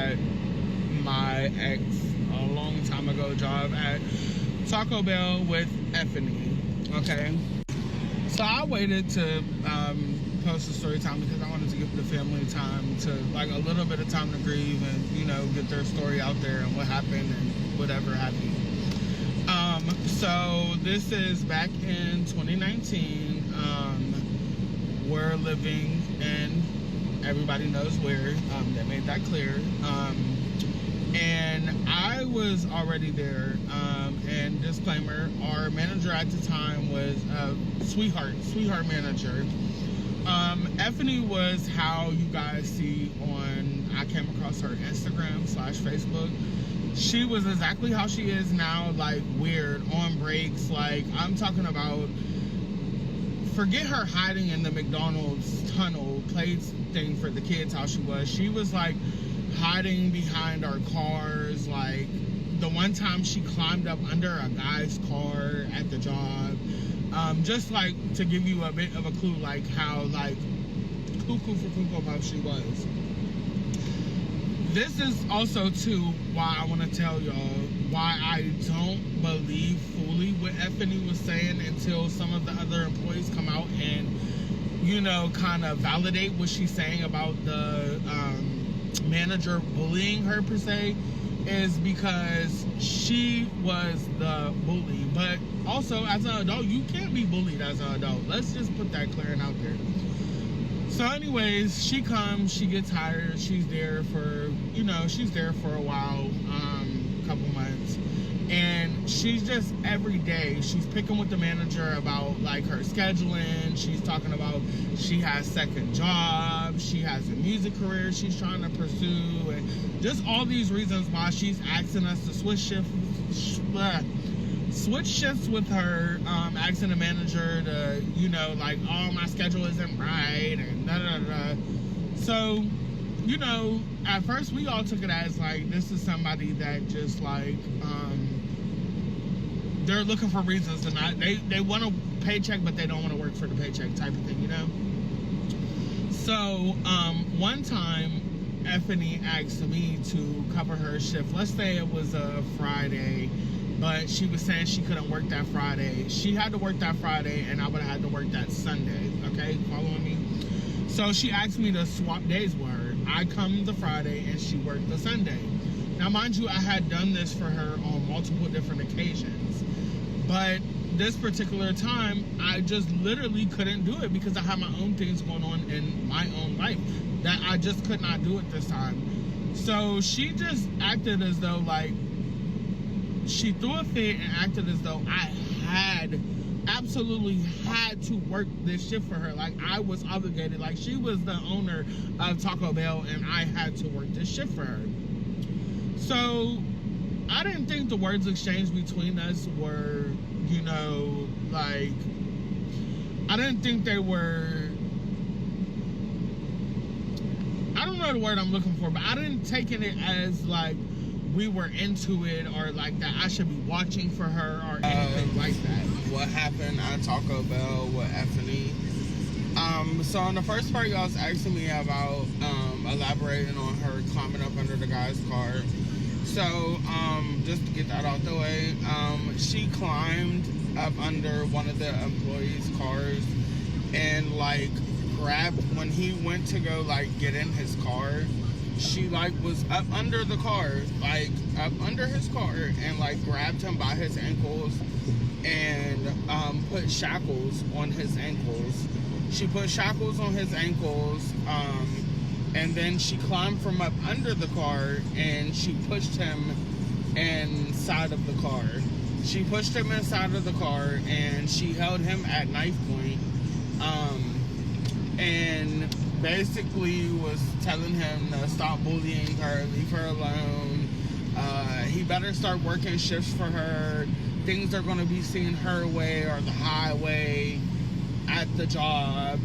at my ex a long time ago job at Taco Bell with Afeni. Okay, so I waited to post the story time because I wanted to give the family time to, like, a little bit of time to grieve and, you know, get their story out there and what happened and whatever happened. So this is back in 2019. We're living in, everybody knows where, they made that clear. And I was already there, and disclaimer, our manager at the time was a sweetheart manager. Afeni was how you guys see on, I came across her Instagram/Facebook. She was exactly how she is now, like weird, on breaks. Like, I'm talking about, forget her hiding in the McDonald's tunnel plates thing for the kids, how she was. She was like hiding behind our cars. Like, the one time she climbed up under a guy's car at the job. Just like to give you a bit of a clue, like how like cuckoo for Cocoa Puff she was. This is also too why I want to tell y'all why I don't believe fully what Afeni was saying until some of the other employees come out and, you know, kind of validate what she's saying about the manager bullying her per se, is because she was the bully. But also, as an adult, you can't be bullied as an adult. Let's just put that clearing out there. So anyways, she comes, she gets hired, she's there for, you know, she's there for a while, couple months, and she's just, every day, she's picking with the manager about, like, her scheduling. She's talking about she has second jobs, she has a music career she's trying to pursue, and just all these reasons why she's asking us to switch shifts with her, asking the manager to, you know, like, oh, my schedule isn't right, and da-da-da-da. So, you know, at first we all took it as, like, this is somebody that just, like, they're looking for reasons to not, they want a paycheck, but they don't want to work for the paycheck type of thing, you know? So, one time, Afeni asked me to cover her shift. Let's say it was a Friday, but she was saying she couldn't work that Friday. She had to work that Friday, and I would have had to work that Sunday. Okay, following me? So she asked me to swap days with her. I come the Friday, and she worked the Sunday. Now, mind you, I had done this for her on multiple different occasions. But this particular time, I just literally couldn't do it because I had my own things going on in my own life that I just could not do it this time. So she just acted as though, like, she threw a fit and acted as though I absolutely had to work this shift for her. Like, I was obligated. Like, she was the owner of Taco Bell and I had to work this shift for her. So I didn't think the words exchanged between us were, you know, like, I didn't think they were, I don't know the word I'm looking for, but I didn't take it as, like, we were into it or, like, that I should be watching for her or anything like that. What happened at Taco Bell with Afeni? So on the first part, y'all was asking me about elaborating on her climbing up under the guy's car. So, just to get that out the way, she climbed up under one of the employees' cars and, like, grabbed, when he went to go, like, get in his car, she, like, was up under the car, like, up under his car, and, like, grabbed him by his ankles and put shackles on his ankles. She put shackles on his ankles, and then she climbed from up under the car and she pushed him inside of the car. She pushed him inside of the car and she held him at knife point, and basically was telling him to stop bullying her, leave her alone. He better start working shifts for her. Things are going to be seen her way or the highway at the job.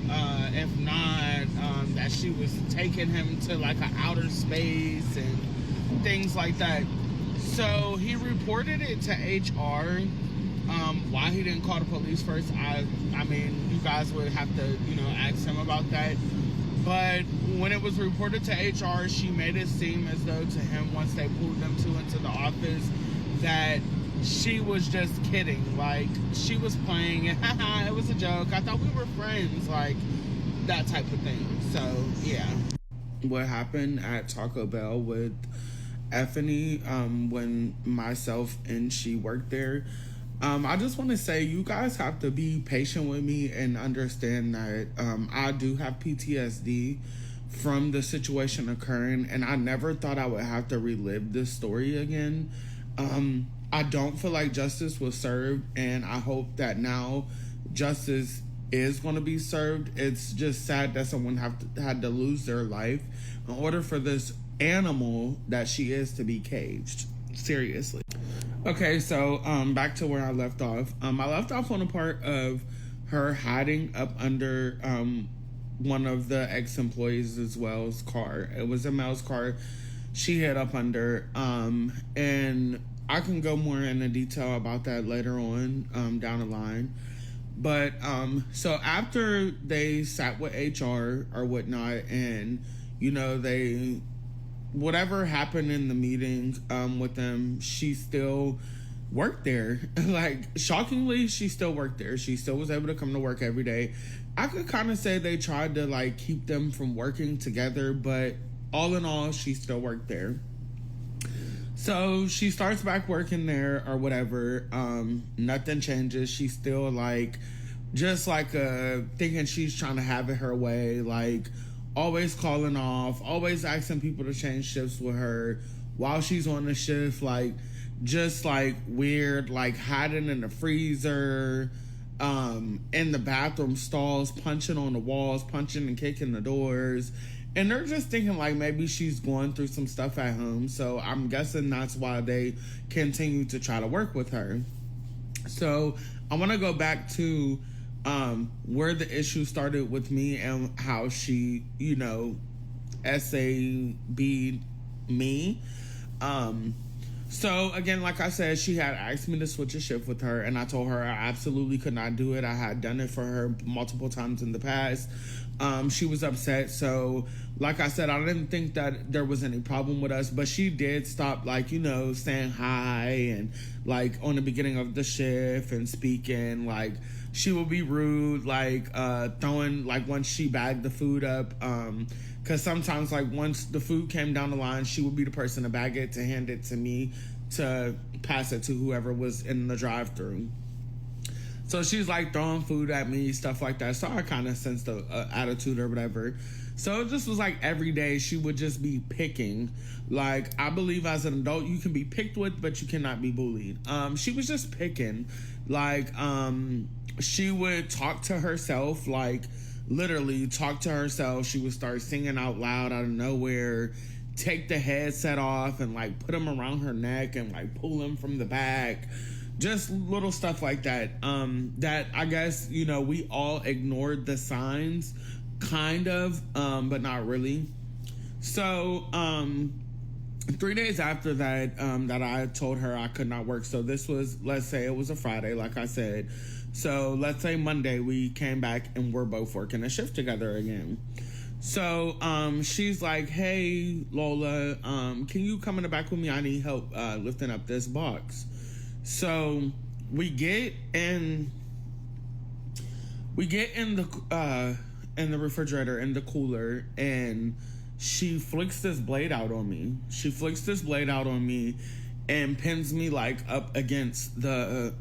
If not, that she was taking him to, like, an outer space and things like that. So he reported it to HR. Why he didn't call the police first, I mean, you guys would have to, you know, ask him about that. But when it was reported to HR, she made it seem as though to him, once they pulled them two into the office, that she was just kidding. Like, she was playing, and haha, it was a joke. I thought we were friends. Like, that type of thing. So, yeah. What happened at Taco Bell with Afeni, when myself and she worked there, I just want to say you guys have to be patient with me and understand that I do have PTSD from the situation occurring, and I never thought I would have to relive this story again. I don't feel like justice was served, and I hope that now justice is going to be served. It's just sad that someone had to lose their life in order for this animal that she is to be caged. Seriously. Okay, so back to where I left off. I left off on a part of her hiding up under one of the ex-employees as well's car. It was a male's car she hid up under, and I can go more into detail about that later on down the line. But so after they sat with HR or whatnot, and you know, they, whatever happened in the meeting with them, she still worked there. Like, shockingly, she still worked there. She still was able to come to work every day. I could kind of say they tried to like keep them from working together, but all in all, she still worked there. So she starts back working there or whatever. Nothing changes. She's still like, just like thinking she's trying to have it her way, like always calling off, always asking people to change shifts with her while she's on the shift, like just like weird, like hiding in the freezer, in the bathroom stalls, punching on the walls, punching and kicking the doors. And they're just thinking like maybe she's going through some stuff at home. So I'm guessing that's why they continue to try to work with her. So I want to go back to where the issue started with me and how she, you know, SAB'd me. So again, like I said, she had asked me to switch a shift with her, and I told her I absolutely could not do it. I had done it for her multiple times in the past. She was upset. So like I said, I didn't think that there was any problem with us, but she did stop, like, you know, saying hi and like on the beginning of the shift and speaking, like she would be rude, like throwing, like once she bagged the food up, because sometimes like once the food came down the line, she would be the person to bag it, to hand it to me, to pass it to whoever was in the drive-thru. So she's like throwing food at me, stuff like that. So I kind of sensed the attitude or whatever. So it just was like every day she would just be picking. Like, I believe as an adult you can be picked with, but you cannot be bullied. She was just picking. Like, she would talk to herself, like literally talk to herself. She would start singing out loud out of nowhere, take the headset off and like put them around her neck and like pull them from the back. Just little stuff like that. That I guess, you know, we all ignored the signs, kind of, but not really. So 3 days after that, that I told her I could not work. So this was, let's say it was a Friday, like I said. So let's say Monday we came back and we're both working a shift together again. So she's like, hey Lola, can you come in the back with me? I need help lifting up this box. So we get in the refrigerator, in the cooler, and she flicks this blade out on me. And pins me like up against the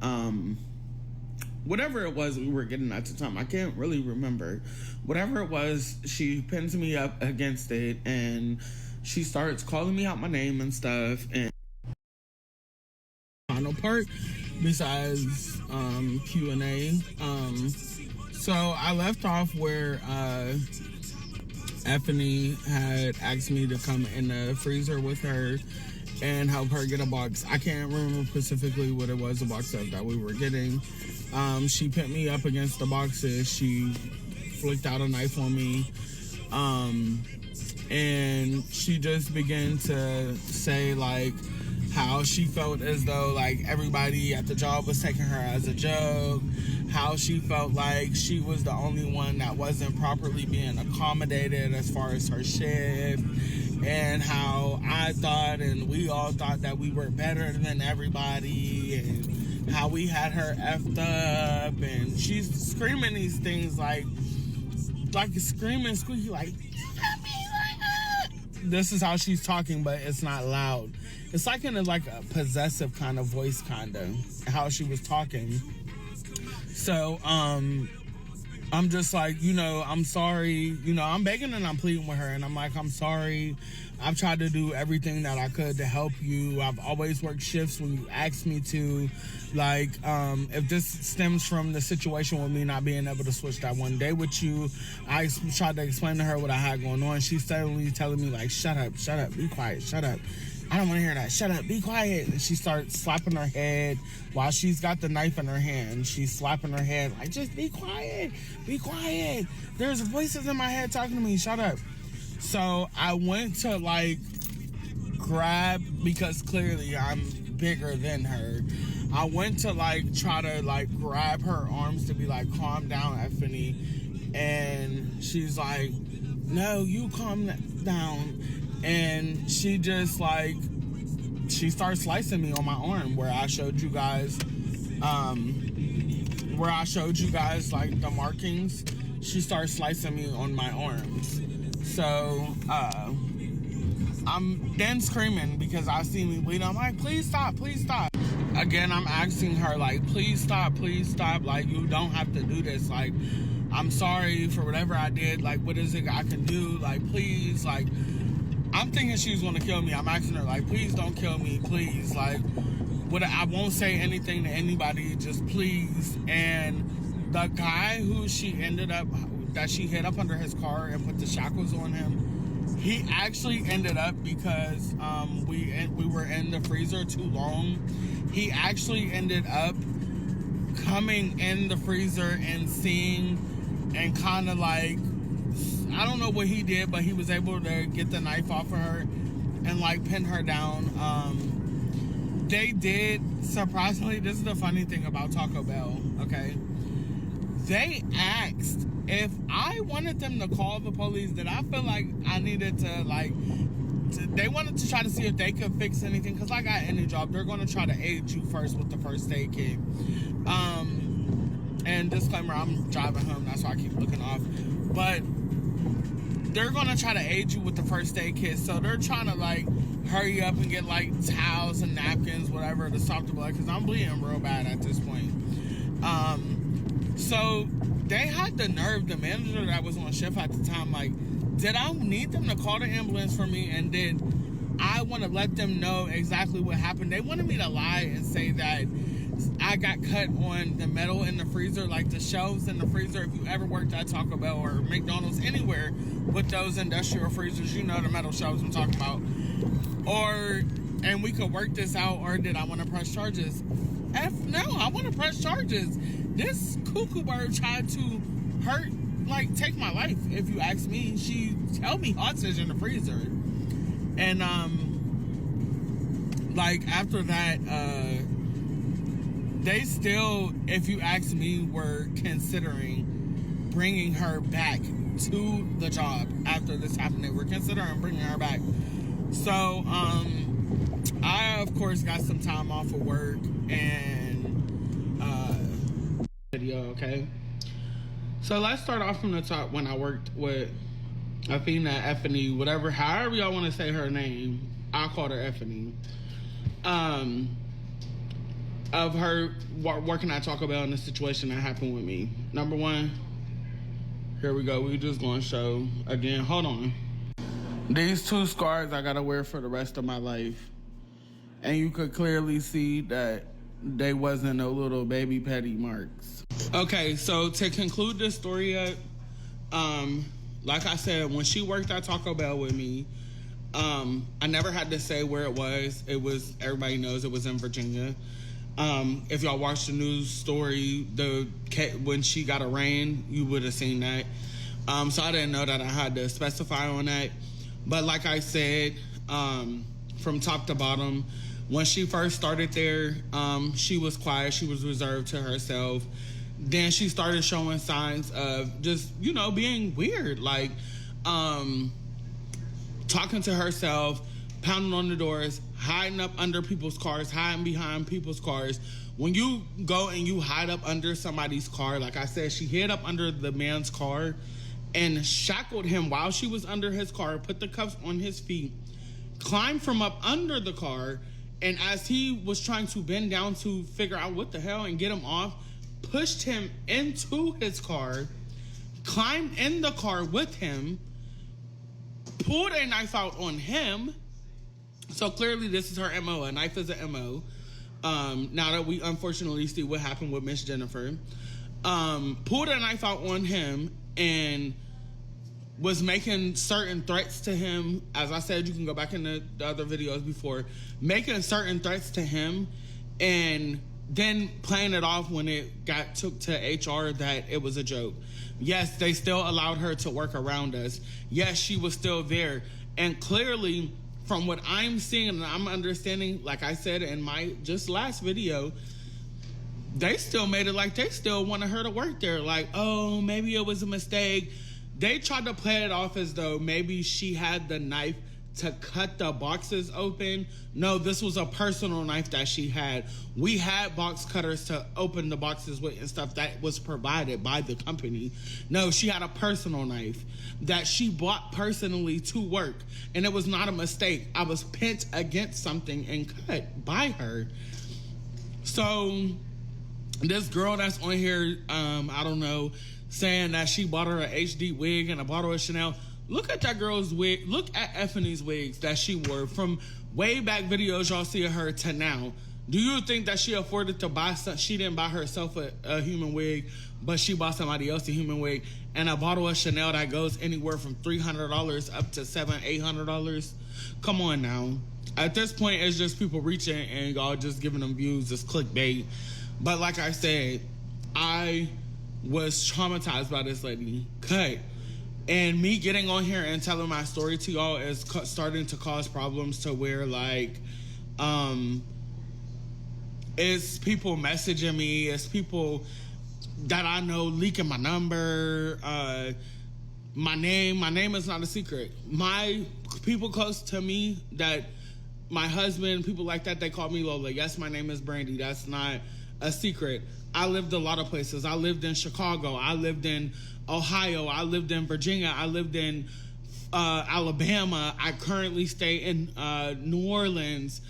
whatever it was we were getting at the time. I can't really remember. Whatever it was, she pins me up against it, and she starts calling me out my name and stuff. And final part besides Q&A. So I left off where Afeni had asked me to come in the freezer with her and help her get a box. I can't remember specifically what it was, the box that we were getting. She pinned me up against the boxes. She flicked out a knife on me. And she just began to say like how she felt as though like everybody at the job was taking her as a joke, how she felt like she was the only one that wasn't properly being accommodated as far as her shift, and how I thought and we all thought that we were better than everybody, and how we had her effed up, and she's screaming these things like screaming, squeaky, like, this is how she's talking, but it's not loud. It's like in a possessive kind of voice, kind of how she was talking. So I'm just like, I'm sorry, I'm begging and I'm pleading with her, and I'm like, I'm sorry, I've tried to do everything that I could to help you. I've always worked shifts when you asked me to. Like, if this stems from the situation with me not being able to switch that one day with you, I tried to explain to her what I had going on. She's steadily telling me, like, shut up, be quiet, shut up. I don't want to hear that. Shut up, be quiet. And she starts slapping her head while she's got the knife in her hand. She's slapping her head, like, just be quiet, be quiet. There's voices in my head talking to me, shut up. So I went to, like, grab, because clearly I'm bigger than her. I went to, like, try to, like, grab her arms to be like, calm down, Afeni. And she's like, no, you calm down. And she just, like, she starts slicing me on my arm where I showed you guys, like, the markings. She starts slicing me on my arms. So, I'm then screaming because I see me bleeding. I'm like, please stop, please stop. Again, I'm asking her, like, please stop, like, you don't have to do this, like, I'm sorry for whatever I did, like, what is it I can do, like, please, like, I'm thinking she's gonna kill me. I'm asking her, like, please don't kill me, please, like, I won't say anything to anybody, just please. And the guy who she hit up under his car and put the shackles on him, he actually ended up, because we were in the freezer too long, he actually ended up coming in the freezer and seeing, and kind of like, I don't know what he did, but he was able to get the knife off of her and, like, pin her down. They did, surprisingly, this is the funny thing about Taco Bell, okay? They asked if I wanted them to call the police, that I feel like I needed to, like, they wanted to try to see if they could fix anything, because like any job, they're going to try to aid you first with the first aid kit. And disclaimer, I'm driving home, that's why I keep looking off. But they're going to try to aid you with the first aid kit, so they're trying to, like, hurry up and get, like, towels and napkins, whatever, to stop the blood, because I'm bleeding real bad at this point. So they had the nerve, the manager that was on shift at the time, like, did I need them to call the ambulance for me, and did I want to let them know exactly what happened? They wanted me to lie and say that I got cut on the metal in the freezer, like the shelves in the freezer. If you ever worked at Taco Bell or McDonald's, anywhere with those industrial freezers, you know the metal shelves I'm talking about. And we could work this out, or did I want to press charges? No, I want to press charges. This cuckoo bird tried to take my life, if you ask me. She held me hostage in the freezer. And, like, after that, they still, if you ask me, were considering bringing her back to the job after this happened. They were considering bringing her back. So, I, of course, got some time off of work and, video, okay? So let's start off from the top. When I worked with Afeni, whatever, however y'all want to say her name, I called her Afeni. Of her working at Taco Bell in the situation that happened with me. Number one, here we go. We just gonna show again. Hold on. These two scars I gotta wear for the rest of my life, and you could clearly see that they wasn't no little baby petty marks. Okay, so to conclude this story up, like I said, when she worked at Taco Bell with me, I never had to say where it was. It was, everybody knows it was in Virginia. If y'all watched the news story, when she got arraigned, you would have seen that. So I didn't know that I had to specify on that. But like I said, from top to bottom, When she first started there, she was quiet. She was reserved to herself. Then she started showing signs of just, you know, being weird. Like, talking to herself, pounding on the doors, hiding up under people's cars, hiding behind people's cars. When you go and you hide up under somebody's car, like I said, she hid up under the man's car and shackled him while she was under his car, put the cuffs on his feet, climbed from up under the car, and as he was trying to bend down to figure out what the hell and get him off, pushed him into his car, climbed in the car with him, pulled a knife out on him. So clearly this is her MO. A knife is an MO. Now that we unfortunately see what happened with Miss Jennifer. Pulled a knife out on him and was making certain threats to him. As I said, you can go back in the other videos before. Making certain threats to him and then playing it off when it got took to HR that it was a joke. Yes, they still allowed her to work around us. Yes, she was still there. And clearly, from what I'm seeing and I'm understanding, like I said in my just last video, they still made it like they still wanted her to work there. Like, oh, maybe it was a mistake. They tried to play it off as though maybe she had the knife to cut the boxes open. No, this was a personal knife that she had. We had box cutters to open the boxes with and stuff that was provided by the company. No, she had a personal knife that she bought personally to work. And it was not a mistake. I was pinned against something and cut by her. So this girl that's on here, I don't know, saying that she bought her a HD wig and a bottle of Chanel. Look at that girl's wig. Look at Afeni's wigs that she wore from way back videos y'all see of her to now. Do you think that she afforded to buy some? She didn't buy herself a human wig, but she bought somebody else a human wig and a bottle of Chanel that goes anywhere from $300 up to $700-$800. Come on now. At this point, it's just people reaching and y'all just giving them views. It's clickbait. But like I said, I was traumatized by this lady. Cut. And me getting on here and telling my story to y'all is starting to cause problems to where, like, it's people messaging me, it's people that I know leaking my number, my name is not a secret. My people close to me, that my husband, people like that, they call me Lola. Yes, my name is Brandy. That's not a secret. I lived a lot of places. I lived in Chicago. I lived in Ohio. I lived in Virginia. I lived in Alabama. I currently stay in New Orleans.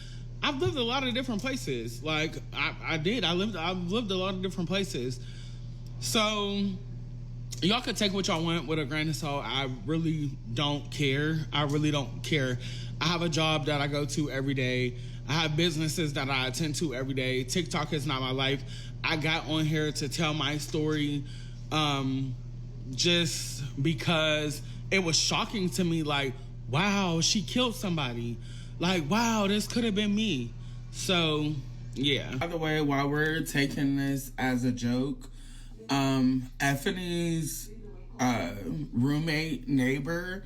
I've lived a lot of different places. Like I've lived a lot of different places. So y'all could take what y'all want with a grain of salt. I really don't care. I really don't care. I have a job that I go to every day. I have businesses that I attend to every day. TikTok is not my life. I got on here to tell my story just because it was shocking to me. Like, wow, she killed somebody. Like, wow, this could have been me. So, yeah. By the way, while we're taking this as a joke, Afeni's roommate, neighbor,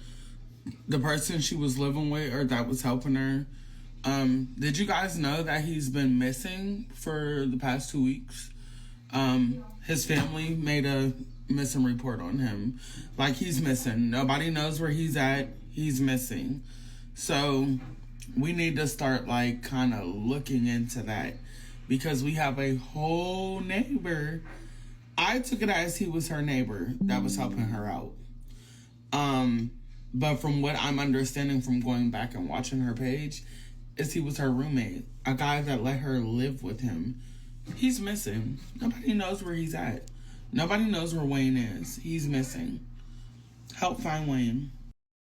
the person she was living with or that was helping her, did you guys know that he's been missing for the past 2 weeks? His family made a missing report on him. Like, he's missing. Nobody knows where he's at. He's missing. So we need to start, like, kind of looking into that, because we have a whole neighbor. I took it as he was her neighbor that was helping her out. But from what I'm understanding from going back and watching her page, is he was her roommate, a guy that let her live with him. He's missing. Nobody knows where he's at. Nobody knows where Wayne is. He's missing. Help find Wayne.